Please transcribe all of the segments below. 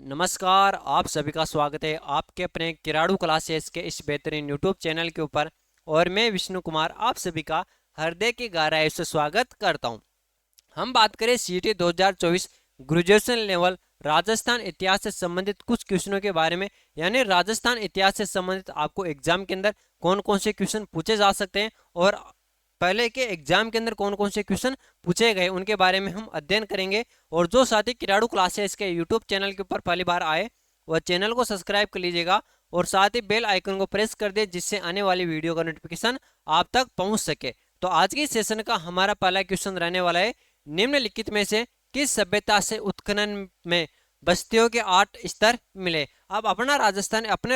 नमस्कार, आप सभी का स्वागत है आपके अपने किराड़ू क्लासेस के इस बेहतरीन यूट्यूब चैनल के ऊपर। और मैं विष्णु कुमार आप सभी का हृदय की गहराई से स्वागत करता हूं। हम बात करें सीईटी 2024 ग्रेजुएशन लेवल राजस्थान इतिहास से संबंधित कुछ क्वेश्चनों के बारे में, यानी राजस्थान इतिहास से संबंधित आपको एग्जाम के अंदर कौन कौन से क्वेश्चन पूछे जा सकते हैं और पहले के एग्जाम के अंदर कौन कौन से क्वेश्चन पूछे गए उनके बारे में हम अध्ययन करेंगे। और जो साथी किराड़ू क्लासेस के यूट्यूब चैनल के ऊपर पहली बार आए वह चैनल को सब्सक्राइब कर लीजिएगा और साथ ही बेल आइकन को प्रेस कर दे जिससे आने वाली वीडियो का नोटिफिकेशन आप तक पहुंच सके। तो आज की सेशन का हमारा पहला क्वेश्चन रहने वाला है, निम्नलिखित में से किस सभ्यता से उत्खनन में बस्तियों के 8 स्तर मिले। अब अपने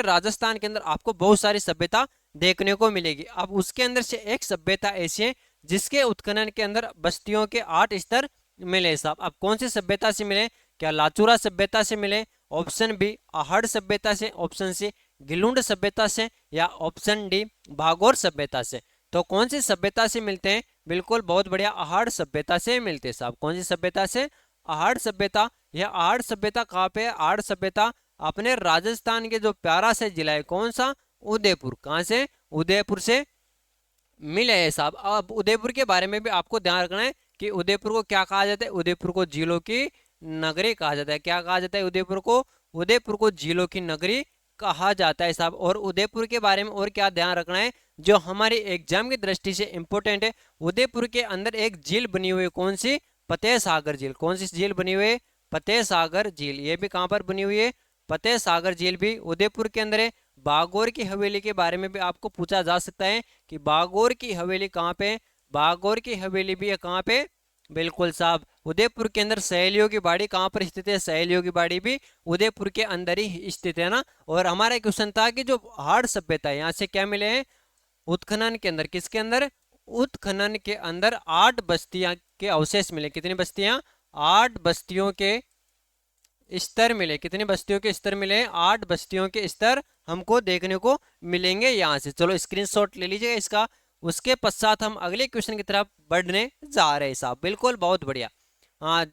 राजस्थान के अंदर आपको बहुत सारी सभ्यता देखने को मिलेगी। अब उसके अंदर से एक सभ्यता ऐसी है जिसके उत्खनन के अंदर बस्तियों के 8 स्तर मिले साहब। अब कौन सी सभ्यता से मिले? क्या लाचुरा सभ्यता से मिले, ऑप्शन बी आहड़ सभ्यता से, ऑप्शन सी गिलुंड सभ्यता से, या ऑप्शन डी भागोर सभ्यता से। तो कौन सी सभ्यता से मिलते हैं? बिल्कुल बहुत बढ़िया, आहड़ सभ्यता से मिलते हैं साहब। कौन सी सभ्यता से? आहड़ सभ्यता। यह आहड़ सभ्यता कहाँ पे है? आहड़ सभ्यता अपने राजस्थान के जो प्यारा से जिला है, कौन सा? उदयपुर। कहाँ से? उदयपुर से मिले है साहब। अब उदयपुर के बारे में भी आपको ध्यान रखना है कि उदयपुर को क्या कहा जाता है? उदयपुर को झीलों की नगरी कहा जाता है। क्या कहा जाता है उदयपुर को? उदयपुर को झीलों की नगरी कहा जाता है साहब। और उदयपुर के बारे में और क्या ध्यान रखना है जो हमारी एग्जाम की दृष्टि से इंपॉर्टेंट है? उदयपुर के अंदर एक झील बनी हुई है, कौन सी? फतेह सागर झील। कौन सी झील बनी हुई है? फतेह सागर झील। ये भी कहाँ पर बनी हुई है? फतेह सागर झील भी उदयपुर के अंदर है। बागौर की हवेली के बारे में भी आपको पूछा जा सकता है कि बागौर की हवेली कहाँ पे? बागौर की हवेली भी है कहाँ पे? बिल्कुल साहब उदयपुर के अंदर। सहेलियों की बाड़ी कहाँ पर स्थित है? सहेलियों की बाड़ी भी उदयपुर के अंदर ही स्थित है ना। और हमारा क्वेश्चन था कि जो आहड़ सभ्यता है यहाँ से क्या मिले हैं उत्खनन के अंदर? किसके अंदर? उत्खनन के अंदर 8 बस्तियां के अवशेष मिले। कितनी बस्तियां? 8 बस्तियों के स्तर मिले। कितनी बस्तियों के स्तर मिले? 8 बस्तियों के स्तर हमको देखने को मिलेंगे यहाँ से। चलो स्क्रीनशॉट ले लीजिएगा इसका। उसके पश्चात हम अगले क्वेश्चन की तरफ बढ़ने जा रहे हैं साहब। बिल्कुल बहुत बढ़िया। हाँ,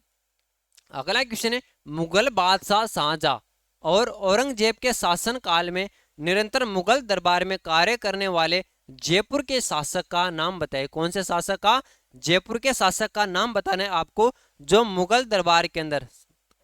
अगला क्वेश्चन है, मुगल बादशाह शाहजहां और औरंगजेब के शासन काल में निरंतर मुगल दरबार में कार्य करने वाले जयपुर के शासक का नाम बताए। कौन से शासक का? जयपुर के शासक का नाम बताना है आपको जो मुगल दरबार के अंदर,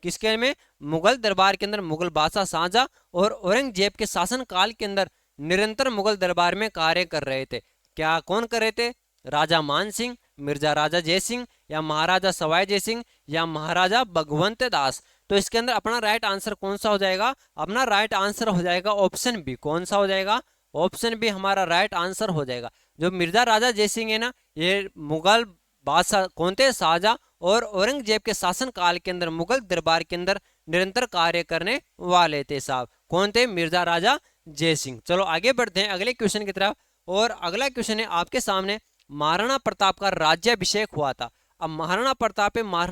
किसके में? मुगल दरबार के अंदर मुगल बादशाह शाहजहां और औरंगजेब के शासन काल के अंदर निरंतर मुगल दरबार में कार्य कर रहे थे। क्या कौन कर रहे थे? राजा मान सिंह, मिर्जा राजा जय सिंह, या महाराजा सवाई जय सिंह, या महाराजा भगवंत दास। तो इसके अंदर अपना राइट आंसर कौन सा हो जाएगा? अपना राइट आंसर हो जाएगा ऑप्शन बी। कौन सा हो जाएगा? ऑप्शन बी हमारा राइट आंसर हो जाएगा। जो मिर्जा राजा जय सिंह है ना, ये मुगल बादशाह कौन थे? शाहजहां और औरंगजेब के शासन काल के अंदर मुगल दरबार के अंदर निरंतर कार्य करने वाले थे साहब। कौन थे? मिर्जा राजा जय सिंह। चलो आगे बढ़ते हैं अगले क्वेश्चन की तरफ। और अगला क्वेश्चन है आपके सामने, महाराणा प्रताप का राज्याभिषेक हुआ था। अब महाराणा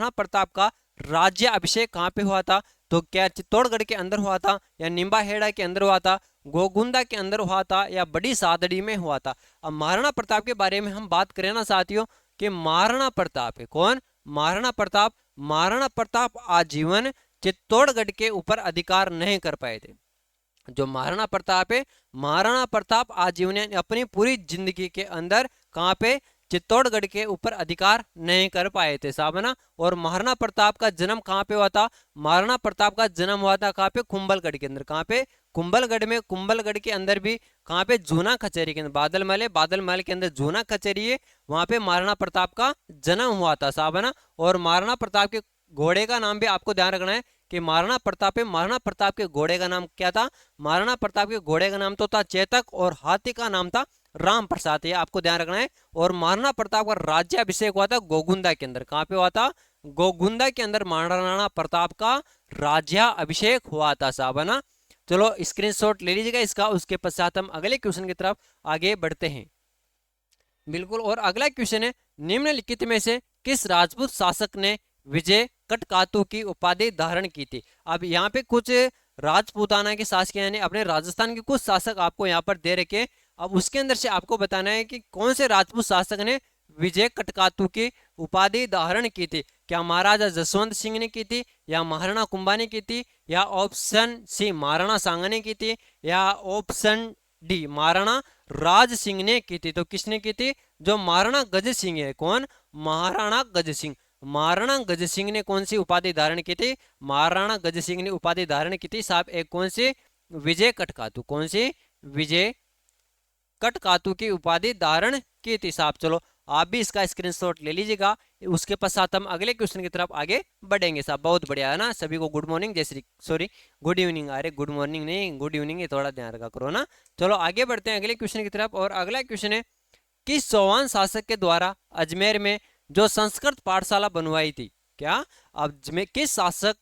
प्रताप का राज्याभिषेक कहाँ पे हुआ था? तो क्या चित्तौड़गढ़ के अंदर हुआ था, या निम्बाहेड़ा के अंदर हुआ था, गोगुंदा के अंदर हुआ था, या बड़ी सादड़ी में हुआ था? अब महाराणा प्रताप के बारे में हम बात करें ना साथियों कि महाराणा प्रताप है कौन? महाराणा प्रताप। महाराणा प्रताप आजीवन चित्तौड़गढ़ के ऊपर अधिकार नहीं कर पाए थे। जो महाराणा प्रताप है, महाराणा प्रताप आजीवन अपनी पूरी जिंदगी के अंदर कहाँ पे? चित्तौड़गढ़ के ऊपर अधिकार नहीं कर पाए थे साहब, है ना। और महाराणा प्रताप का जन्म कहाँ पे हुआ था? महाराणा प्रताप का जन्म हुआ था कहाँ पे? कुंभलगढ़ के अंदर। कहाँ पे? कुंभलगढ़ में। कुंभलगढ़ के अंदर भी कहाँ पे? जूना कचहरी के अंदर। बादल महल है, बादल महल के अंदर जूना कचहरी है, वहां पे महाराणा प्रताप का जन्म हुआ था साहब, है ना। और महाराणा प्रताप के घोड़े का नाम भी आपको ध्यान रखना है कि महाराणा प्रताप के घोड़े का नाम क्या था? महाराणा प्रताप के घोड़े का नाम तो था चेतक और हाथी का नाम था राम प्रसाद। ये आपको ध्यान रखना है। और महाराणा प्रताप का राज्याभिषेक हुआ था गोगुंदा के अंदर। कहाँ पे हुआ था? गोगुंदा के अंदर महाराणा प्रताप का राज्याभिषेक हुआ था साहब, है ना। चलो स्क्रीनशॉट ले लीजिएगा इसका। उसके पश्चात हम अगले क्वेश्चन की तरफ आगे बढ़ते हैं। बिल्कुल। और अगला क्वेश्चन है, निम्नलिखित में से किस राजपूत शासक ने विजय कटकातु की उपाधि धारण की थी? अब यहाँ पे कुछ राजपूताना के शासक यानी अपने राजस्थान के कुछ शासक आपको यहाँ पर दे रखे। अब उसके अंदर से आपको बताना है कि कौन से राजपूत शासक ने विजय कटकातु की उपाधि धारण की थी? क्या महाराजा जसवंत सिंह ने की थी, या महाराणा कुंभा ने की थी, या ऑप्शन सी महाराणा सांगा ने की थी, या ऑप्शन डी महाराणा राज सिंह ने की थी? तो किसने की थी? जो महाराणा गज सिंह है, कौन? महाराणा गज सिंह। महाराणा गज सिंह ने कौन सी उपाधि धारण की थी? महाराणा गज सिंह ने उपाधि धारण की थी साहब एक कौन सी? विजय कटकातु। कौन सी? विजय कटकातु की उपाधि धारण की थी साहब। चलो आप भी इसका स्क्रीनशॉट ले लीजिएगा। उसके पश्चात हम अगले क्वेश्चन की तरफ आगे बढ़ेंगे साहब। बहुत बढ़िया है ना। सभी को गुड मॉर्निंग, जय श्री, सॉरी गुड इवनिंग। अरे गुड मॉर्निंग नहीं, गुड इवनिंग है, थोड़ा ध्यान रखा करो ना। चलो आगे बढ़ते हैं अगले क्वेश्चन की तरफ। और अगला क्वेश्चन है, किस चौहान शासक के द्वारा अजमेर में जो संस्कृत पाठशाला बनवाई थी? क्या? अजमेर किस शासक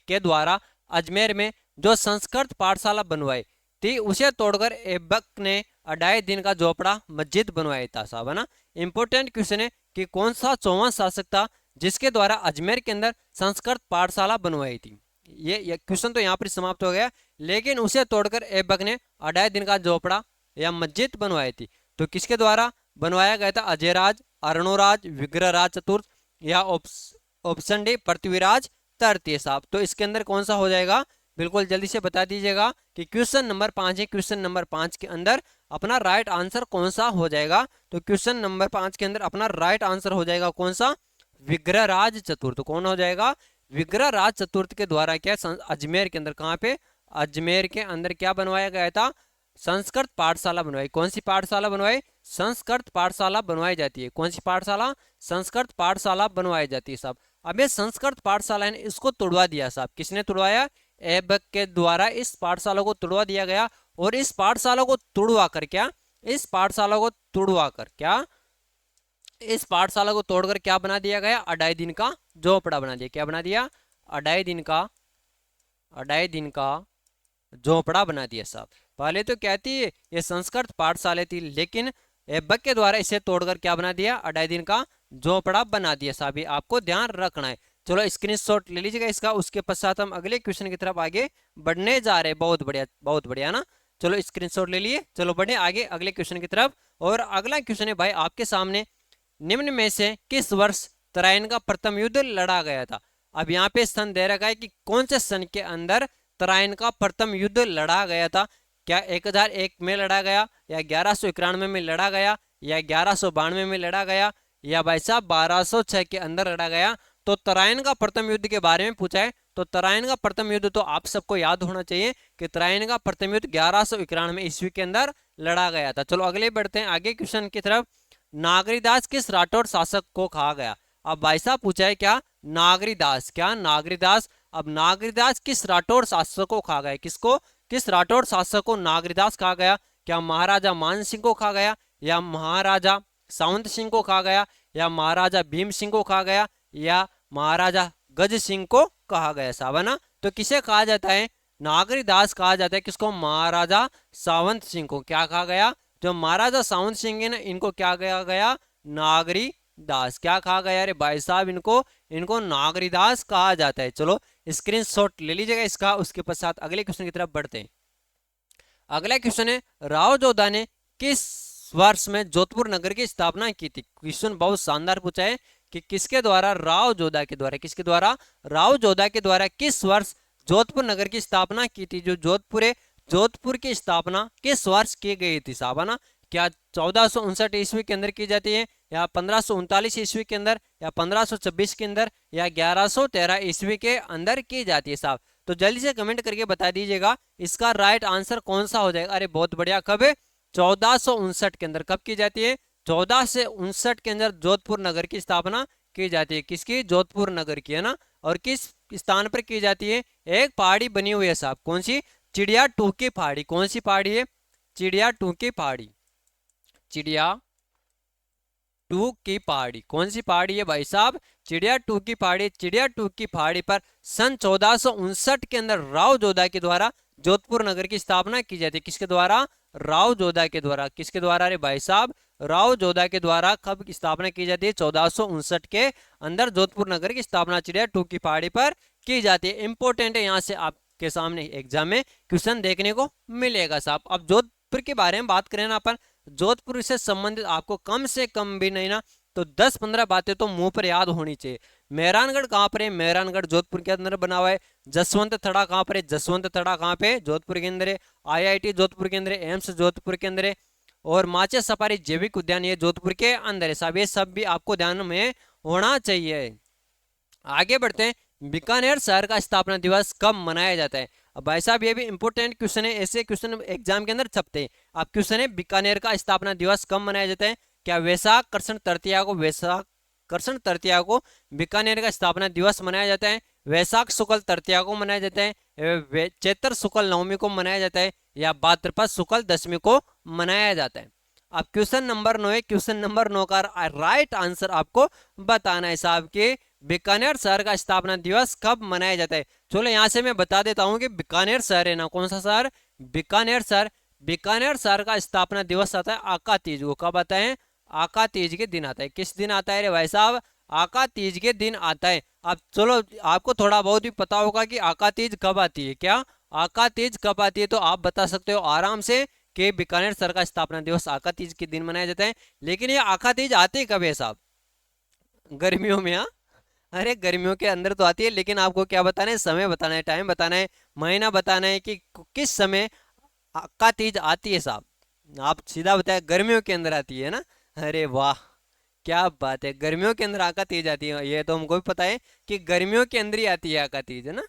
के द्वारा अजमेर में जो संस्कृत पाठशाला बनवाई थी उसे तोड़कर ऐबक ने 2.5 दिन का झोपड़ा मस्जिद बनवाया था साहब, है ना। इंपॉर्टेंट क्वेश्चन है कि कौन सा चौहान शासक था जिसके द्वारा अजमेर के अंदर संस्कृत पाठशाला बनवाई थी? ये क्वेश्चन तो यहाँ पर समाप्त हो गया। लेकिन उसे तोड़कर ऐबक ने 2.5 दिन का झोपड़ा या मस्जिद बनवाई थी। तो किसके द्वारा बनवाया गया था? अजयराज, अरुणोराज, विग्रहराज चतुर्थ, या ऑप्शन डी पृथ्वीराज तृतीय साहब। तो इसके अंदर कौन सा हो जाएगा? बिल्कुल जल्दी से बता दीजिएगा कि क्वेश्चन नंबर 5 है। क्वेश्चन नंबर 5 के अंदर अपना राइट आंसर कौन सा हो जाएगा? तो क्वेश्चन नंबर 5 के अंदर अपना राइट आंसर हो जाएगा कौन सा? विग्रहराज चतुर्थ। कौन हो जाएगा? विग्रहराज चतुर्थ के द्वारा क्या अजमेर के अंदर, कहाँ पे? अजमेर के अंदर क्या बनवाया गया था? संस्कृत पाठशाला बनवाई। कौन सी पाठशाला बनवाई? संस्कृत पाठशाला बनवाई जाती है। कौन सी पाठशाला? संस्कृत पाठशाला बनवाई जाती है साहब। अब ये संस्कृत पाठशाला है इसको तोड़वा दिया साहब। किसने तोड़वाया? ऐबक के द्वारा इस पाठशाला को तोड़वा दिया गया। और इस पाठशाला को तोड़वा कर क्या? इस पाठशाला को तोड़वा कर क्या? इस पाठशाला को तोड़कर क्या बना दिया गया? 2.5 दिन का झोपड़ा बना दिया। क्या बना दिया? 2.5 दिन का झोपड़ा बना दिया साहब। पहले तो क्या थी? ये संस्कृत पाठशाला थी, लेकिन ऐबक के द्वारा इसे तोड़कर क्या बना दिया? 2.5 दिन का झोपड़ा बना दिया साहब। ये आपको ध्यान रखना है। चलो स्क्रीनशॉट ले लीजिएगा इसका। उसके पश्चात हम अगले क्वेश्चन की तरफ आगे बढ़ने जा रहे हैं। बहुत बढ़िया, बहुत बढ़िया ना। चलो स्क्रीनशॉट ले लिए। चलो बढ़े आगे अगले क्वेश्चन की तरफ। और अगला क्वेश्चन है भाई आपके सामने, निम्न में से किस वर्ष तराइन का प्रथम युद्ध लड़ा गया था? अब यहाँ पे सन दे रखा है कि कौन से सन के अंदर तराइन का प्रथम युद्ध लड़ा गया था। क्या 1001 में लड़ा गया, या 1191 में लड़ा गया, या 1192 में लड़ा गया, या भाई साहब 1206 के अंदर लड़ा गया? तो तराइन का प्रथम युद्ध के बारे में पूछा है। तो तराइन का प्रथम युद्ध तो आप सबको याद होना चाहिए कि तराइन का प्रथम युद्ध 1191 ईस्वी के अंदर लड़ा गया था। चलो अगले बढ़ते हैं आगे क्वेश्चन की तरफ। नागरीदास किस राठौड़ शासक को कहा गया? अब भाई साहब पूछा है क्या? नागरीदास। क्या? नागरीदास। अब नागरीदास किस राठौड़ शासक को कहा गया? किसको? किस राठौड़ शासक को नागरीदास कहा गया? क्या महाराजा मान सिंह को कहा गया, या महाराजा सावंत सिंह को कहा गया, या महाराजा भीम सिंह को कहा गया, या महाराजा गज सिंह को कहा गया साहब, है ना। तो किसे कहा जाता है? नागरीदास कहा जाता है। किसको? महाराजा सावंत सिंह को। क्या कहा गया? जो महाराजा सावंत सिंह है ना, इनको क्या कहा गया? नागरीदास। क्या कहा गया? अरे भाई साहब इनको नागरीदास कहा जाता है। चलो स्क्रीनशॉट ले लीजिएगा इसका। उसके पश्चात अगले क्वेश्चन की तरफ बढ़ते हैं। अगला क्वेश्चन है, राव जोधा ने किस वर्ष में जोधपुर नगर की स्थापना की थी? क्वेश्चन बहुत शानदार पूछा है कि किसके द्वारा? राव जोधा के द्वारा। किसके द्वारा? राव जोधा के द्वारा किस वर्ष जोधपुर नगर की स्थापना की थी? जो जोधपुर है, जोधपुर की स्थापना किस वर्ष की गई थी साहब, है ना। क्या 1459 ईस्वी के अंदर की जाती है, या 1539 ईस्वी के अंदर, या 1526 के अंदर, या 1113 ईस्वी के अंदर की जाती है साहब? तो जल्दी से कमेंट करके बता दीजिएगा इसका राइट आंसर कौन सा हो जाएगा। अरे बहुत बढ़िया। कब है? 1459 के अंदर। कब की जाती है? 1459 के अंदर जोधपुर नगर की स्थापना की जाती है। किसकी? जोधपुर नगर की, है ना। और किस स्थान पर की जाती है? एक पहाड़ी बनी हुई है साहब। कौन सी? चिड़िया टू की पहाड़ी। कौन सी पहाड़ी है? चिड़िया टू की पहाड़ी। चिड़िया टू की पहाड़ी। कौन सी पहाड़ी है भाई साहब? चिड़िया टू की पहाड़ी। चिड़िया टू की पहाड़ी पर सन 1459 के अंदर राव जोधा के द्वारा जोधपुर नगर की स्थापना की जाती है। किसके द्वारा? राव जोधा के द्वारा। किसके द्वारा? अरे भाई साहब राव जोधा के द्वारा कब स्थापना की जाती है? 1459 के अंदर जोधपुर नगर की स्थापना चिड़िया टू की पहाड़ी पर की जाती है। इंपॉर्टेंट है, यहाँ से आपके सामने एग्जाम में क्वेश्चन देखने को मिलेगा साहब। अब जोधपुर के बारे में बात करें ना अपन, जोधपुर से संबंधित आपको कम से कम भी नहीं ना तो 10-15 बातें तो मुंह पर याद होनी चाहिए। मेहरानगढ़ कहाँ पर है? मेहरानगढ़ जोधपुर के अंदर बना हुआ है। जसवंत थड़ा कहाँ पर है? जसवंत थड़ा कहाँ पे? जोधपुर के अंदर है। IIT जोधपुर के अंदर है। एम्स जोधपुर के अंदर है। और माचे सफारी जैविक उद्यान ये जोधपुर के अंदर है साहब। ये सब भी आपको ध्यान में होना चाहिए। आगे बढ़ते हैं। बीकानेर शहर का स्थापना दिवस कब मनाया जाता है? अब भाई साहब ये भी इंपॉर्टेंट क्वेश्चन है, ऐसे क्वेश्चन एग्जाम के अंदर छपते हैं। अब क्वेश्चन है बीकानेर का स्थापना दिवस कब मनाया जाता है? क्या वैशाख कृष्ण तृतीया को, वैशाख कृष्ण तृतीया को बीकानेर का स्थापना दिवस मनाया जाता है? वैशाख शुक्ल तृतीया को मनाया जाता है? चैत्र शुक्ल नवमी को मनाया जाता है? या भाद्रपद शुक्ल दशमी को मनाया जाता है? अब क्वेश्चन नंबर 9 है। क्वेश्चन नंबर 9 का राइट आंसर आपको बताना है साहब कि बीकानेर शहर का स्थापना दिवस कब मनाया जाता है। चलो यहाँ से मैं बता देता हूँ कि बीकानेर शहर है ना, कौन सा शहर? बीकानेर शहर। बीकानेर शहर का स्थापना दिवस आता है आका तीज को। कब आता है? आका तीज के दिन आता है। किस दिन आता है रे भाई साहब? आका तीज के दिन आता है। अब चलो आपको थोड़ा बहुत भी पता होगा कि आका तीज कब आती है। क्या आका तीज कब आती है? तो आप बता सकते हो आराम से कि बीकानेर शहर का स्थापना दिवस आका तीज के दिन मनाया जाता है। लेकिन ये आका तीज आती कब है साहब? गर्मियों में। हाँ, अरे गर्मियों के अंदर तो आती है, लेकिन आपको क्या बताना है? समय बताना है, टाइम बताना है, महीना बताना है कि किस समय आका तीज आती है साहब। आप सीधा बताए गर्मियों के अंदर आती है ना। अरे वाह, क्या बात है, गर्मियों के अंदर आका तीज आती है। ये तो हमको भी पता है कि गर्मियों के अंदर ही आती है आका तीज, है ना।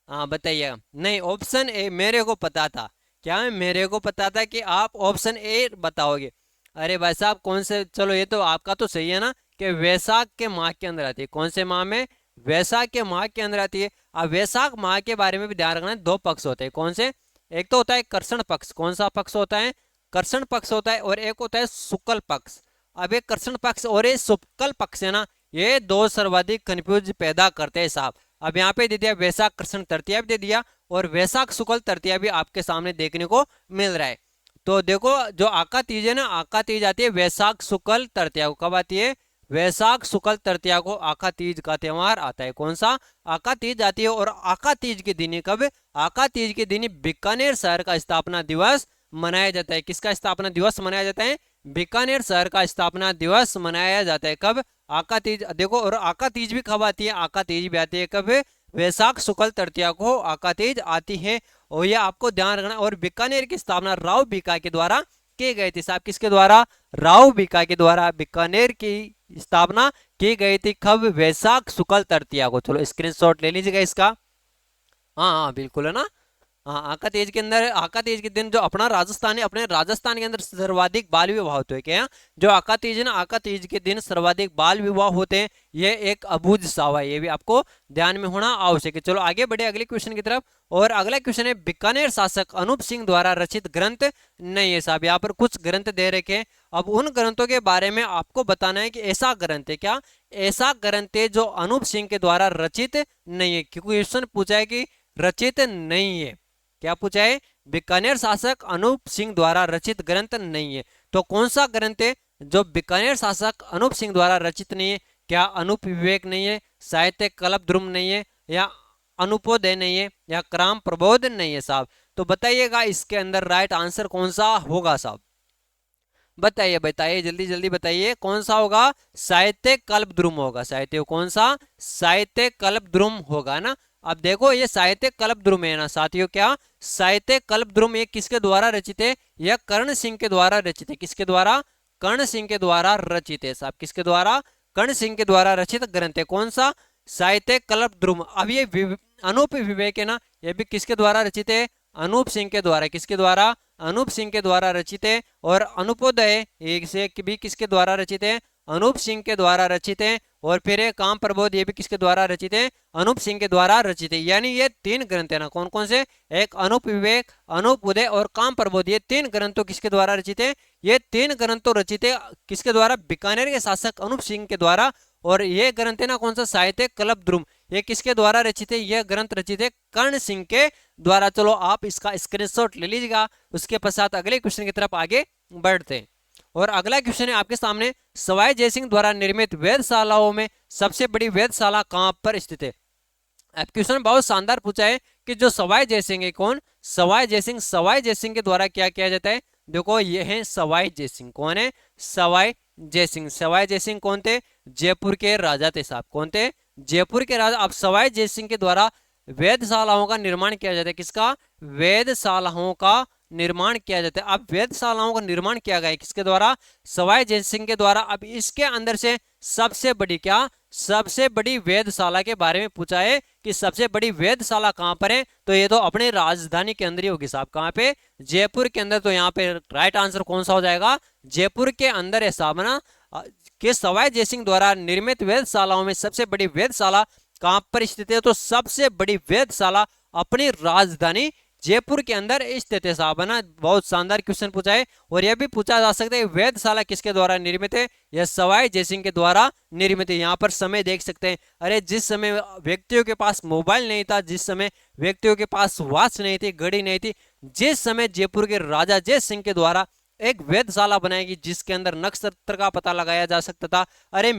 हाँ बताइए। नहीं, ऑप्शन ए मेरे को पता था। क्या मेरे को पता था कि आप ऑप्शन ए बताओगे। अरे भाई साहब कौन से, चलो ये तो आपका तो सही है ना कि वैशाख के माह के अंदर आती है। कौन से माह में? वैशाख के माह के अंदर आती है। अब वैशाख माह के बारे में भी ध्यान रखना है। दो पक्ष होते हैं। कौन से? एक तो होता है कर्षण पक्ष। कौन सा पक्ष होता है? कर्षण पक्ष होता है। और एक होता है शुक्ल पक्ष। अब एक कर्षण पक्ष और ये शुक्ल पक्ष है ना, ये दो सर्वाधिक कंफ्यूज पैदा करते हैं साहब। अब यहाँ पे दे दिया वैशाख कृष्ण तृतीया भी दे दिया और वैशाख शुक्ल तृतीया भी आपके सामने देखने को मिल रहा है। तो देखो जो आका तीज है ना, आका तीज आती है वैशाख शुक्ल तृतीया को। कब आती है? वैशाख शुक्ल तृतीया को आका तीज का त्योहार आता है। कौन सा? आका तीज आती है। और आका तीज के दिन कब? आका तीज के दिन बीकानेर शहर का स्थापना दिवस मनाया जाता है। किसका स्थापना दिवस मनाया जाता है? बीकानेर शहर का स्थापना दिवस मनाया जाता है। कब? आका तीज। देखो, और आका तीज भी कब आती है? आका तीज भी आती है कब? वैशाख शुक्ल तृतीया को आका तीज आती है। और ये आपको ध्यान रखना। और बीकानेर की स्थापना राव बीका के द्वारा की गई थी साहब। किसके द्वारा? राव बीका के द्वारा बीकानेर की स्थापना की गई थी। कब? वैशाख शुक्ल तृतीया को। चलो स्क्रीनशॉट ले लीजिएगा इसका। हाँ हाँ बिल्कुल, है ना। हाँ, आका तीज के अंदर, आका तीज के दिन जो अपना राजस्थान है, अपने राजस्थान के अंदर सर्वाधिक बाल विवाह होते हैं। क्या? जो आका तीज है ना, आका तीज के दिन सर्वाधिक बाल विवाह होते हैं। ये एक अबूझ सावा है, ये भी आपको ध्यान में होना आवश्यक है। चलो आगे बढ़े अगले क्वेश्चन की तरफ। और अगला क्वेश्चन है बीकानेर शासक अनूप सिंह द्वारा रचित ग्रंथ नहीं है साहब। यहाँ पर कुछ ग्रंथ दे रखे हैं। अब उन ग्रंथों के बारे में आपको बताना है कि ऐसा ग्रंथ है। क्या? ऐसा ग्रंथ है जो अनूप सिंह के द्वारा रचित नहीं है। क्योंकि क्वेश्चन पूछा है कि रचित नहीं है। क्या पूछा है? बीकानेर शासक अनूप सिंह द्वारा रचित ग्रंथ नहीं है। तो कौन सा ग्रंथ है जो बीकानेर शासक अनूप सिंह द्वारा रचित नहीं है? क्या अनूप विवेक नहीं है, साहित्य कल्पद्रुम नहीं है, या अनुपोदय नहीं है, या क्राम प्रबोध नहीं है साहब? तो बताइएगा इसके अंदर राइट आंसर कौन सा होगा साहब? बताइए बताइए, जल्दी जल्दी बताइए कौन सा होगा? साहित्य कल्पद्रुम होगा। साहित्य कौन सा? साहित्य कल्पद्रुम होगा ना। अब देखो ये साहित्य कल्पद्रुम है ना साथियों। क्या? साहित्य कल्पद्रुम ये किसके द्वारा रचित है? यह कर्ण सिंह के द्वारा रचित है। किसके द्वारा? कर्ण सिंह के द्वारा रचित है साहब। किसके द्वारा? कर्ण सिंह के द्वारा रचित ग्रंथ है। कौन सा? साहित्य कल्पद्रुम। अब ये अनूप विवेक है ना, ये भी किसके द्वारा रचित है? अनूप सिंह के द्वारा। किसके द्वारा? अनूप सिंह के द्वारा रचित है। और अनुपोदय एक से भी किसके द्वारा रचित है? अनूप सिंह के द्वारा रचित है। और फिर काम प्रबोध ये भी किसके द्वारा रचित है? अनूप सिंह के द्वारा रचित है। यानी ये तीन ग्रंथ है ना, कौन कौन से? एक अनूप विवेक, अनूप उदय और काम प्रबोध। ये तीन ग्रंथों किसके द्वारा रचित है? ये तीन ग्रंथों रचित है किसके द्वारा? बीकानेर के शासक अनूप सिंह के द्वारा। और ये ग्रंथ है ना कौन सा? साहित्य कल्पद्रुम। ये किसके द्वारा रचित है? यह ग्रंथ रचित है कर्ण सिंह के द्वारा। चलो आप इसका स्क्रीनशॉट ले लीजिएगा। उसके पश्चात अगले क्वेश्चन की तरफ आगे बढ़ते हैं। और अगला क्वेश्चन है आपके सामने, सवाई जयसिंह द्वारा निर्मित वेधशालाओं में सबसे बड़ी वेधशाला कहां पर स्थित है? अब क्वेश्चन बहुत शानदार पूछा है कि जो सवाई जयसिंह है, कौन? सवाई जयसिंह। सवाई जयसिंह के द्वारा क्या किया जाता है? देखो ये है सवाई जयसिंह। कौन है? सवाई जयसिंह। सवाई जयसिंह कौन थे? जयपुर के राजा थे साहब। कौन थे? जयपुर के राजा। अब सवाई जयसिंह के द्वारा वेधशालाओं का निर्माण किया जाता है। किसका? वेधशालाओं का निर्माण किया जाता है। अब वेधशालाओं का निर्माण किया गया है किसके द्वारा? सवाई जयसिंह के द्वारा। अब इसके अंदर से सबसे बड़ी क्या? सबसे बड़ी वेधशाला के बारे में पूछा है कि सबसे बड़ी वेधशाला कहां पर है, तो ये तो अपने राजधानी के अंदर ही होगी साहब। कहां पे? जयपुर के अंदर। तो यहाँ पे राइट आंसर कौन सा हो जाएगा? जयपुर के अंदर है साहब ना। कि सवाई जयसिंह द्वारा निर्मित वेधशालाओं में सबसे बड़ी वेधशाला कहां पर स्थित है? तो सबसे बड़ी वेधशाला अपनी राजधानी जयपुर के अंदर स्थित है साहब, है ना। बहुत शानदार क्वेश्चन पूछा है। और यह भी पूछा जा सकता है वेधशाला किसके द्वारा निर्मित है? यह सवाई जयसिंह के द्वारा निर्मित है। यहाँ पर समय देख सकते हैं। अरे जिस समय व्यक्तियों के पास मोबाइल नहीं था, जिस समय व्यक्तियों के पास वॉच नहीं थी, घड़ी नहीं थी, जिस समय जयपुर के राजा जय सिंह के द्वारा एक वेधशाला बनाएगी जिसके अंदर नक्षत्र का पता लगाया जा सकता था। अरे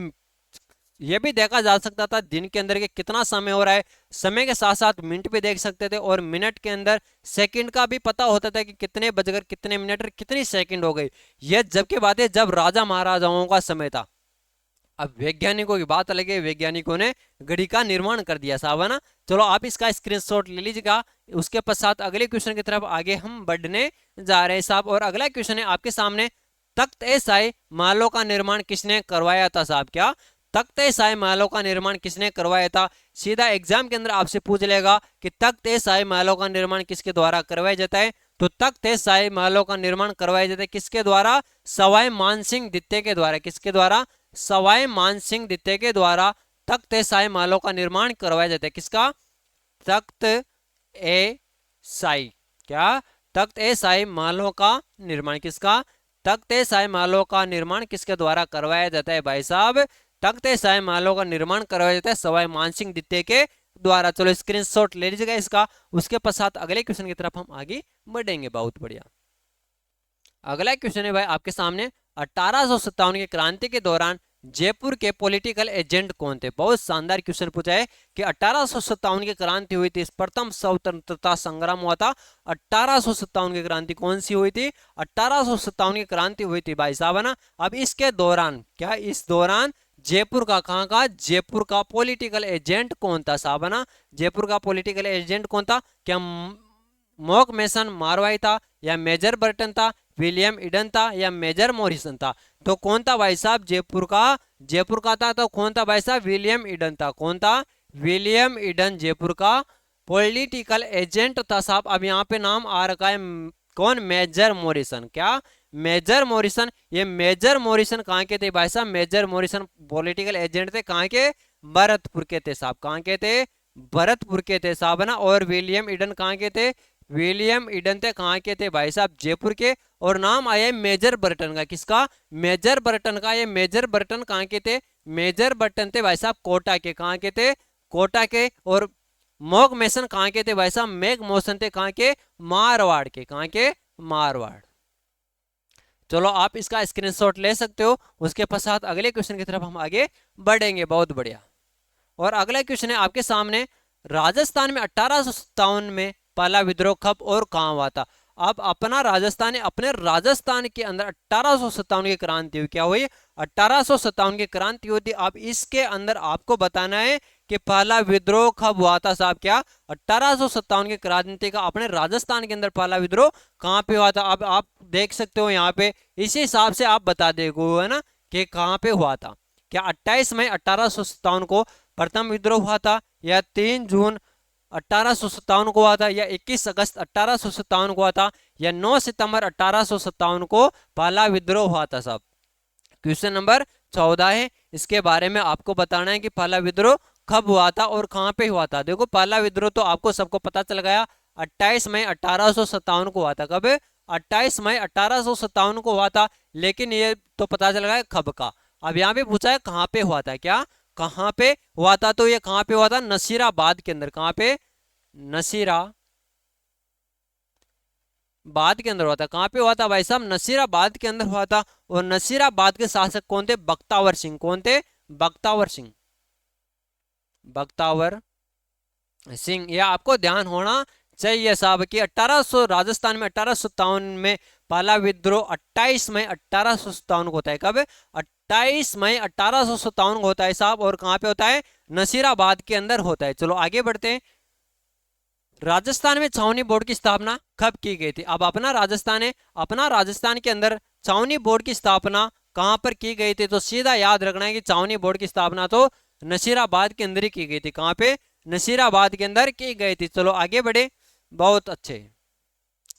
यह भी देखा जा सकता था दिन के अंदर के कितना समय हो रहा है। समय के साथ साथ मिनट भी देख सकते थे और मिनट के अंदर सेकंड का भी पता होता था कि कितने बजकर कितने मिनट और कितनी सेकंड हो गई। यह जब की बात है जब राजा महाराजाओं का समय था। अब वैज्ञानिकों की बात अलग है, वैज्ञानिकों ने घड़ी का निर्माण कर दिया साहब, है ना। चलो आप इसका स्क्रीनशॉट ले लीजिएगा। उसके पश्चात अगले क्वेश्चन की तरफ आगे हम बढ़ने जा रहे हैं साहब। और अगला क्वेश्चन है आपके सामने, तख्त ए शाही महलों का निर्माण किसने करवाया था साहब? क्या? तख्त ए शाही महलों का निर्माण किसने करवाया था? सीधा एग्जाम के अंदर आपसे पूछ लेगा कि तख्त ए शाही महलों का निर्माण किसके द्वारा करवाया जाता है? तो तख्त ए शाही महलों का निर्माण करवाया जाता है किसके द्वारा? सवाई मानसिंह द्वितीय के द्वारा। किसके द्वारा? सवाई मानसिंह द्वितीय के द्वारा तख्त ए शाही महलों का निर्माण करवाया जाता है। किसका? तख्त ए शाही। क्या? तख्त ए शाही महलों का निर्माण किसका? तख्त ए शाही महलों का निर्माण किसके द्वारा करवाया जाता है भाई साहब? तख्त ए शाही महलों का निर्माण करवाया जाता है सवाई मानसिंह द्वितीय के द्वारा। चलो स्क्रीनशॉट ले लीजिएगा इसका। उसके पश्चात अगले क्वेश्चन की तरफ हम आगे बढ़ेंगे। बहुत बढ़िया। अगला क्वेश्चन है भाई आपके सामने, 1857 की क्रांति के दौरान जयपुर के पॉलिटिकल एजेंट कौन थे? बहुत शानदार क्वेश्चन पूछा है कि 1857 की क्रांति हुई थी, प्रथम स्वतंत्रता संग्राम हुआ था। 1857 की क्रांति कौन सी हुई थी? 1857 की क्रांति हुई थी भाई साहब, है ना। अब इसके दौरान क्या? इस दौरान जयपुर का कहां का? जयपुर का पॉलिटिकल एजेंट कौन था साहब, है ना। जयपुर का पॉलिटिकल एजेंट कौन था? क्या मॉक मेसन मारवाई था, या मेजर बर्टन था, विलियम इडन था, या मेजर मॉरिसन था? तो कौन था भाई साहब? जयपुर का। जयपुर का था तो कौन था भाई साहब? विलियम इडन था। कौन था? विलियम इडन जयपुर का पॉलिटिकल एजेंट था साहब। अब यहाँ पे नाम आ रखा है कौन? Major Morrison. क्या? Major Morrison. ये मेजर मॉरिसन कहाँ के थे भाई साहब? मेजर मॉरिसन पॉलिटिकल एजेंट थे कहाँ के? भरतपुर के थे साहब। कहाँ के थे? भरतपुर के थे साहब, है ना। और विलियम इडन कहाँ के थे? विलियम इडन थे कहाँ के थे भाई साहब? जयपुर के। और नाम आया है मेजर बर्टन का। किसका? मेजर बर्टन का। ये मेजर बर्टन कहाँ के थे? मेजर बर्टन थे भाई साहब कोटा के। कहाँ के थे? कोटा के। और मॉक मेसन कहाँ के थे भाई साहब? मैग मोसन थे कहाँ के? मारवाड़ के। कहाँ के? मारवाड़। चलो आप इसका स्क्रीनशॉट ले सकते हो। उसके पश्चात अगले क्वेश्चन की तरफ हम आगे बढ़ेंगे। बहुत बढ़िया। और अगला क्वेश्चन है आपके सामने, राजस्थान में 1857 में पहला विद्रोह कब और कहां हुआ था? अब अपना राजस्थान है, अपने राजस्थान के अंदर 1857 की क्रांति हुई। क्या हुई? 1857 की क्रांति हुई थी। अब इसके अंदर आपको बताना है कि पहला विद्रोह कब हुआ था साहब। क्या? 1857 की क्रांति का अपने राजस्थान के अंदर पहला विद्रोह कहां पे हुआ था? अब आप देख सकते हो यहाँ पे, इसी हिसाब से आप बता देगो, है ना, कि कहां पे हुआ था। क्या 28 मई 1857 को प्रथम विद्रोह हुआ था, या 3 जून 1857 को हुआ था, या 21 अगस्त 1857 को हुआ था, या 9 सितंबर 1857 को पहला विद्रोह हुआ था साहब? क्वेश्चन नंबर 14 है। इसके बारे में आपको बताना है कि पहला विद्रोह कब हुआ था और कहां पे हुआ था। देखो पहला विद्रोह तो आपको सबको पता चल गया, 28 मई 1857 को हुआ था। कब? 28 मई 1857 को हुआ था। लेकिन ये तो पता चल गया कब का। अब यहाँ पे पूछा है कहां पे हुआ था। क्या? कहां पे हुआ था? तो ये कहां पे हुआ था? नसीराबाद के अंदर। कहां पे? नसीराबाद के अंदर हुआ था। कहां पे हुआ था भाई साहब? नसीराबाद के अंदर हुआ था। और नसीराबाद के शासक कौन थे? बख्तावर सिंह। कौन थे? बख्तावर सिंह। बख्तावर सिंह, यह आपको ध्यान होना चाहिए साहब कि 1800 राजस्थान में 1857 में पहला विद्रोह 28 मई 1857 को होता है। कब? 28 मई 1857 को होता है साहब। और कहाँ पे होता है? नसीराबाद के अंदर होता है। चलो आगे बढ़ते हैं। राजस्थान में छावनी बोर्ड की स्थापना कब की गई थी? अब अपना राजस्थान है, अपना राजस्थान के अंदर छावनी बोर्ड की स्थापना कहां पर की गई थी? तो सीधा याद रखना है कि छावनी बोर्ड की स्थापना तो नसीराबाद के अंदर ही की गई थी। कहां पे? नसीराबाद के अंदर की गई थी। चलो आगे बढ़े। बहुत अच्छे।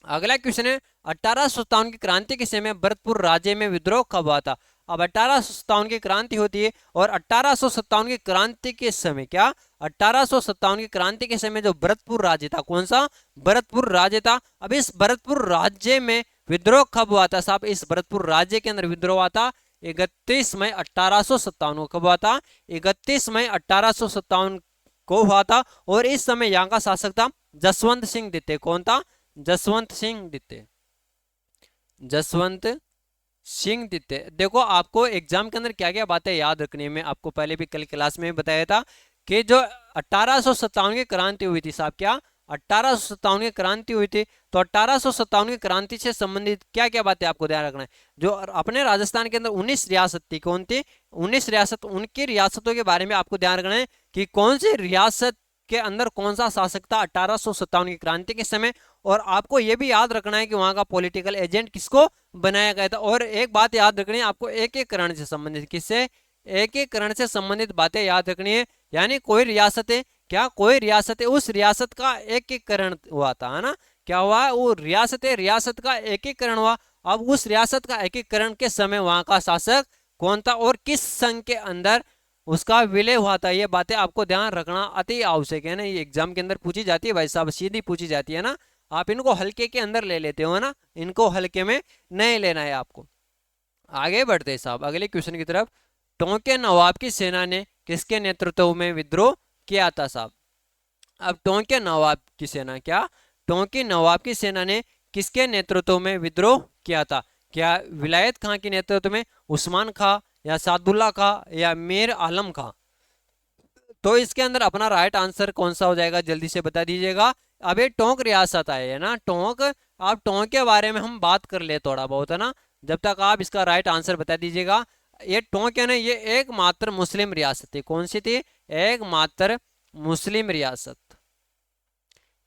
अगला क्वेश्चन है 1857 की क्रांति के समय भरतपुर राज्य में विद्रोह कब हुआ था? अब 1857 की क्रांति होती है और 1857 की क्रांति के समय क्या? 1857 की क्रांति के समय जो भरतपुर राज्य था, कौन सा? भरतपुर राज्य था। अब इस भरतपुर राज्य में विद्रोह कब हुआ था साहब? इस भरतपुर राज्य के अंदर विद्रोह हुआ था 31 मई 1857 को। कब हुआ था? 31 मई 1857 को हुआ था। और इस समय यहाँ का शासक था जसवंत सिंह द्वितीय। कौन था? जसवंत सिंह द्वितीय। जसवंत सिंह द्वितीय। देखो आपको एग्जाम के अंदर क्या क्या बातें याद रखनी है, मैं आपको पहले भी कल क्लास में बताया था कि जो 1857 की क्रांति हुई थी साहब, क्या 1857 की क्रांति हुई थी, तो 1857 की क्रांति से संबंधित क्या क्या बातें आपको ध्यान रखना है। जो अपने राजस्थान के अंदर 19 रियासत थी, कौन थी? 19 रियासत। उनकी रियासतों के बारे में आपको ध्यान रखना है कि कौन सी रियासत के अंदर कौन सा शासक था 1857 की क्रांति के समय। और आपको यह भी याद रखना है कि वहां का पॉलिटिकल एजेंट किसको बनाया गया था। और एक बात याद रखनी है आपको, एकीकरण से संबंधित, किससे? एकीकरण से संबंधित बातें याद रखनी है। यानी कोई रियासत है, क्या कोई रियासत है, उस रियासत का एकीकरण हुआ था, है ना? क्या हुआ? वो रियासत का एकीकरण हुआ। अब उस रियासत का एकीकरण के समय वहां का शासक कौन था और किस संघ के अंदर उसका विलय हुआ था, ये बातें आपको ध्यान रखना अति आवश्यक है ना। ये एग्जाम के अंदर पूछी जाती है भाई साहब, सीधी पूछी जाती है ना। आप इनको हल्के के अंदर ले लेते हो ना, इनको हल्के में नहीं लेना है आपको। आगे बढ़ते हैं साहब अगले क्वेश्चन की तरफ। टोंके नवाब की सेना ने किसके नेतृत्व में विद्रोह किया था साहब? अब टोंके नवाब की सेना, क्या टोंके नवाब की सेना ने किसके नेतृत्व में विद्रोह किया था? क्या विलायत खां के नेतृत्व में, उस्मान खां या सादुल्ला खां या मीर आलम खां? तो इसके अंदर अपना राइट आंसर कौन सा हो जाएगा, जल्दी से बता दीजिएगा। अब ये टोंक रियासत है ना, टोंक। आप टोंक के बारे में हम बात कर ले थोड़ा बहुत, है ना, जब तक आप इसका राइट आंसर बता दीजिएगा। ये टोंक है ना, ये एकमात्र मुस्लिम रियासत थी। कौन सी थी? एकमात्र मुस्लिम रियासत।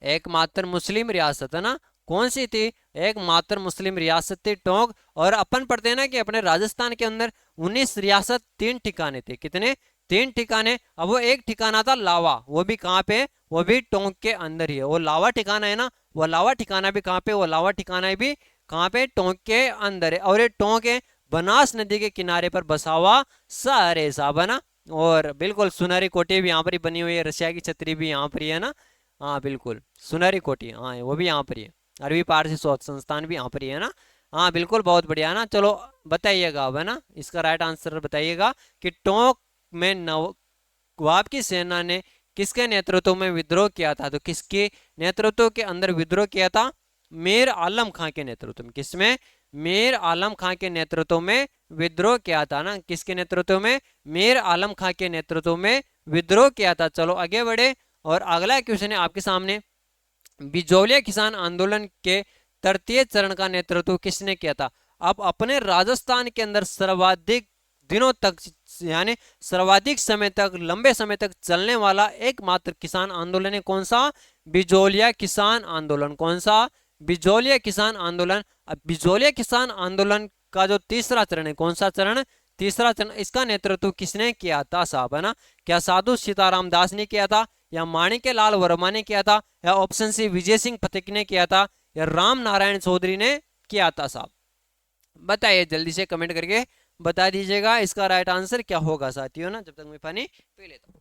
एकमात्र मुस्लिम रियासत, है ना। कौन सी थी? एकमात्र मुस्लिम रियासत थी टोंक। और अपन पढ़ते हैं ना कि अपने राजस्थान के अंदर 19 रियासत, 3 ठिकाने थे। कितने? 3 ठिकाने। अब वो एक ठिकाना था लावा, वो भी कहाँ पे? वो भी टोंक के अंदर ही है। वो लावा ठिकाना है ना, वो लावा ठिकाना भी कहाँ पे? वो लावा ठिकाना भी कहाँ पे? टोंक के अंदर है। और ये टोंक है बनास नदी के किनारे पर बसा हुआ शहर है साहब, है ना। और बिल्कुल सुनहरी कोठी भी यहाँ पर ही बनी हुई है, रशिया की छतरी भी यहाँ पर ही है ना। हाँ बिल्कुल, सुनहरी कोठी, हाँ वो भी यहाँ पर ही है। अरबी पारसी शोध संस्थान भी यहाँ पर ही है ना। हाँ बिल्कुल, बहुत बढ़िया है ना। चलो बताइएगा अब, है ना, इसका राइट आंसर बताइएगा कि टोंक में नवाब की सेना ने किसके नेतृत्व में विद्रोह किया था? तो किसके नेतृत्व के अंदर विद्रोह किया था? मीर आलम खां के नेतृत्व में। किसमें? मीर आलम खां के नेतृत्व में विद्रोह किया था ना। किसके नेतृत्व में? मीर आलम खां के नेतृत्व में विद्रोह किया था। चलो आगे बढ़े। और अगला क्वेश्चन है आपके सामने, बिजौलिया किसान आंदोलन के तृतीय चरण का नेतृत्व किसने किया था? अब अपने राजस्थान के अंदर सर्वाधिक दिनों तक, यानी सर्वाधिक समय तक, लंबे समय तक चलने वाला एकमात्र किसान आंदोलन है। कौन सा? बिजौलिया किसान आंदोलन। कौन सा? बिजौलिया किसान आंदोलन। अब बिजौलिया किसान आंदोलन का जो तीसरा चरण है, कौन सा चरण? तीसरा चरण। इसका नेतृत्व किसने किया था साहब, है ना? क्या साधु सीताराम दास ने किया था, या माणिक्य लाल वर्मा ने किया था, या ऑप्शन सी विजय सिंह पथिक ने किया था, या राम नारायण चौधरी ने किया था साहब? बताइए जल्दी से कमेंट करके बता दीजिएगा इसका राइट आंसर क्या होगा साथियों ना, जब तक मैं पानी पी लेता हूँ।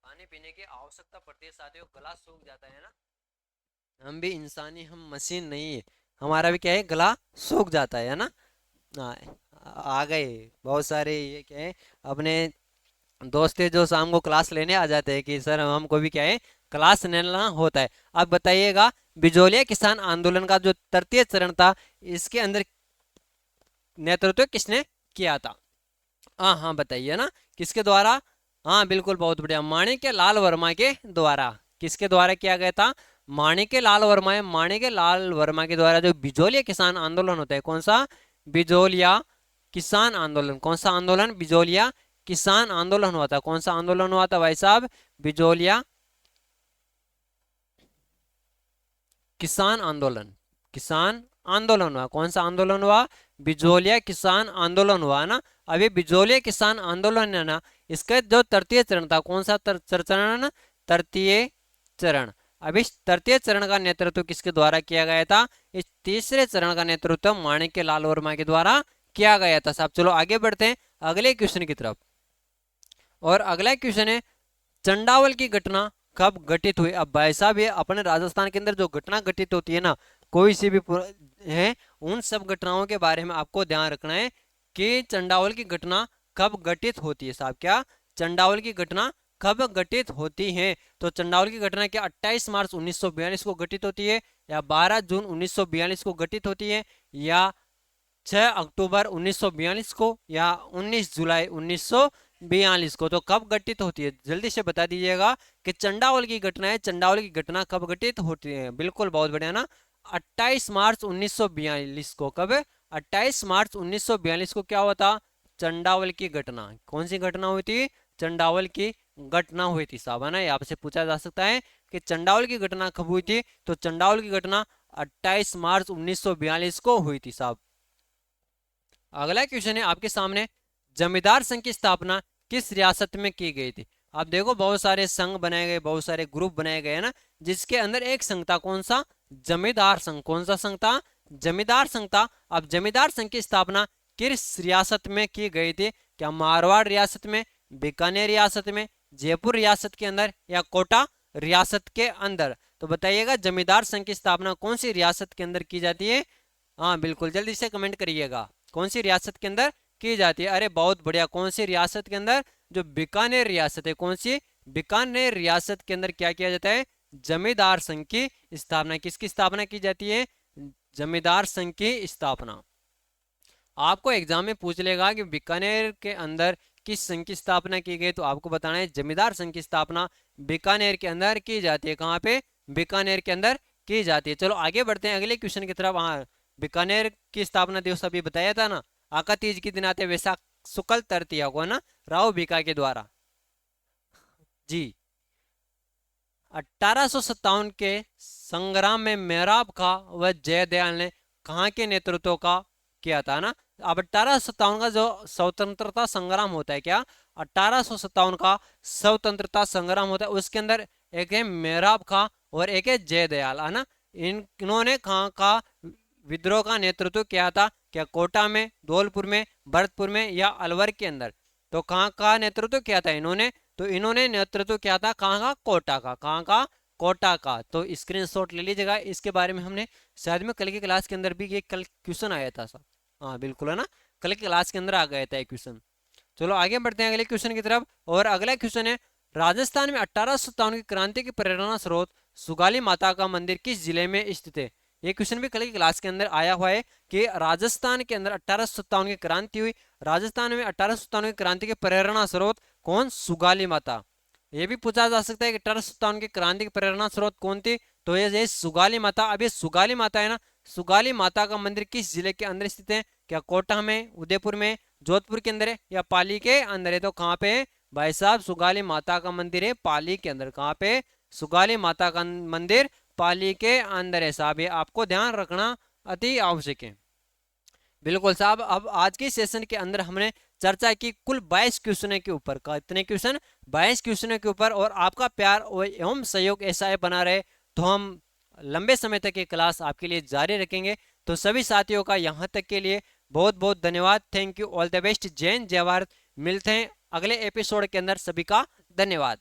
पानी पीने की आवश्यकता पड़ती है साथियों, गला सूख जाता है ना। हम भी इंसानी, हम मशीन नहीं है, हमारा भी क्या है, गला सूख जाता है ना। हाँ, आ गए बहुत सारे, ये क्या है, अपने दोस्त है जो शाम को क्लास लेने आ जाते हैं कि सर हमको भी क्या है, क्लास लेना होता है। अब बताइएगा बिजोलिया किसान आंदोलन का जो तृतीय चरण था, इसके अंदर नेतृत्व किसने किया था? हाँ हाँ बताइए ना, किसके द्वारा? हाँ बिल्कुल, बहुत बढ़िया, माणिक्य लाल वर्मा के द्वारा। किसके द्वारा किया गया था? माणिक्य लाल वर्मा। माणिक्य लाल वर्मा के द्वारा जो बिजोलिया किसान आंदोलन होता है, कौन सा? बिजोलिया किसान आंदोलन। कौन सा आंदोलन? बिजोलिया किसान आंदोलन हुआ था। कौन सा आंदोलन हुआ था भाई साहब? बिजोलिया किसान आंदोलन। किसान आंदोलन हुआ। कौन सा आंदोलन हुआ? बिजोलिया किसान आंदोलन हुआ ना। अभी बिजोलिया किसान आंदोलन है ना, इसका जो तृतीय चरण था, कौन सा चरण? तृतीय चरण। अब इस तृतीय चरण का नेतृत्व किसके द्वारा किया गया था? इस तीसरे चरण का नेतृत्व माणिक्य लाल वर्मा के द्वारा किया गया था साहब। चलो आगे बढ़ते हैं अगले क्वेश्चन की तरफ। और अगला क्वेश्चन है, चंडावल की घटना कब घटित हुई? अब भाई साहब ये अपने राजस्थान के अंदर जो घटना घटित होती है ना, कोई सी भी है, उन सब घटनाओं के बारे में आपको ध्यान रखना है कि चंडावल की घटना कब घटित होती है साहब। क्या? चंडावल की घटना कब घटित होती है? तो चंडावल की घटना क्या 28 मार्च 1942 को घटित होती है, या 12 जून 1942 को घटित होती है, या 6 अक्टूबर 1942 को, या 19 जुलाई 1942 को? तो कब घटित होती है, जल्दी से बता दीजिएगा कि चंडावल की घटना है, चंडावल की घटना कब घटित होती है? बिल्कुल, बहुत बढ़िया ना, 28 मार्च 1942 को। कब? 28 मार्च 1942 को क्या हुआ था? चंडावल की घटना। कौन सी घटना हुई थी? चंडावल की घटना हुई थी साहब, है ना। यहाँ से पूछा जा सकता है कि चंडावल की घटना कब हुई थी? तो चंडावल की घटना 28 मार्च 1942 को हुई थी साहब। अगला क्वेश्चन है आपके सामने, जमींदार संघ की स्थापना किस रियासत में की गई थी? आप देखो बहुत सारे संघ बनाए गए, बहुत सारे ग्रुप बनाए गए, है ना, जिसके अंदर एक संघ था, कौन सा? जमींदार संघ। कौन सा संघ था? जमींदार संघ था। अब जमींदार संघ की स्थापना किस रियासत में की गई थी? क्या मारवाड़ रियासत में, बीकानेर रियासत में, जयपुर रियासत के अंदर, या कोटा रियासत के अंदर? तो बताइएगा जमींदार संघ की स्थापना कौन सी रियासत के अंदर की जाती है? हाँ बिल्कुल, जल्दी से कमेंट करिएगा, कौन सी रियासत के अंदर की जाती है? अरे बहुत बढ़िया, कौन सी रियासत के अंदर? जो बीकानेर रियासत है। कौन सी? बीकानेर रियासत के अंदर क्या किया जाता है? जमींदार संघ की स्थापना। किसकी स्थापना की जाती है? जमींदार संघ की स्थापना। आपको एग्जाम में पूछ लेगा कि बीकानेर के अंदर किस संघ की स्थापना की गई, तो आपको बताना है जमींदार संघ की स्थापना बीकानेर के अंदर की जाती है। कहाँ पे? बीकानेर के अंदर की जाती है। चलो आगे बढ़ते हैं अगले क्वेश्चन की तरफ। हाँ, बीकानेर की स्थापना दिवस अभी बताया था ना, आका तीज के दिन आते वैशाख शुक्ल तृतीया को, है ना, राव बीका के द्वारा। जी, 1857 के संग्राम में मेहराब खा व जयदयाल ने कहाँ के नेतृत्व का किया था ना? अब 1857 का जो स्वतंत्रता संग्राम होता है, क्या 1857 का स्वतंत्रता संग्राम होता है, उसके अंदर एक है मेहराब खा और एक है जयदयाल, है ना। इन्होंने कहाँ का विद्रोह का नेतृत्व किया था? क्या कोटा में, धौलपुर में, भरतपुर में, या अलवर के अंदर? तो कहाँ का नेतृत्व किया था इन्होंने? तो इन्होंने नेतृत्व किया था कहाँ का? कोटा का। कहाँ का? कोटा का। तो स्क्रीनशॉट ले लीजिएगा, इसके बारे में हमने शायद में कल की क्लास के अंदर भी ये कल क्वेश्चन आया था सर। हाँ बिल्कुल, है ना, कल की क्लास के अंदर आ गया था क्वेश्चन। चलो आगे बढ़ते हैं अगले क्वेश्चन की तरफ। और अगला क्वेश्चन है, राजस्थान में 1857 की क्रांति की प्रेरणा स्रोत सुगाली माता का मंदिर किस जिले में स्थित है? ये क्वेश्चन भी कल की क्लास के अंदर आया हुआ है कि राजस्थान के अंदर 1857 की क्रांति हुई, राजस्थान में 1857 की क्रांति के प्रेरणा स्रोत कौन? सुगाली माता। ये भी पूछा जा सकता है कि 1857 की क्रांति की प्रेरणा स्रोत कौन थी? तो ये सुगाली माता। अब ये सुगाली माता है ना, सुगाली माता का मंदिर किस जिले के अंदर स्थित है? क्या कोटा में, उदयपुर में, जोधपुर के अंदर है, या पाली के अंदर है? तो कहाँ पे है भाई साहब? सुगाली माता का मंदिर है पाली के अंदर। कहाँ पे? सुगाली माता का मंदिर पाली के अंदर है साहब, ये आपको ध्यान रखना अति आवश्यक है। बिल्कुल साहब, अब आज के सेशन के अंदर हमने चर्चा की कुल 22 क्वेश्चनों के ऊपर। कितने क्वेश्चन? 22 क्वेश्चनों के ऊपर। और आपका प्यार एवं सहयोग ऐसा है बना रहे तो हम लंबे समय तक ये क्लास आपके लिए जारी रखेंगे। तो सभी साथियों का यहाँ तक के लिए बहुत बहुत धन्यवाद। Thank you, all the best, जय हिंद, जय भारत। मिलते हैं अगले एपिसोड के अंदर, सभी का धन्यवाद।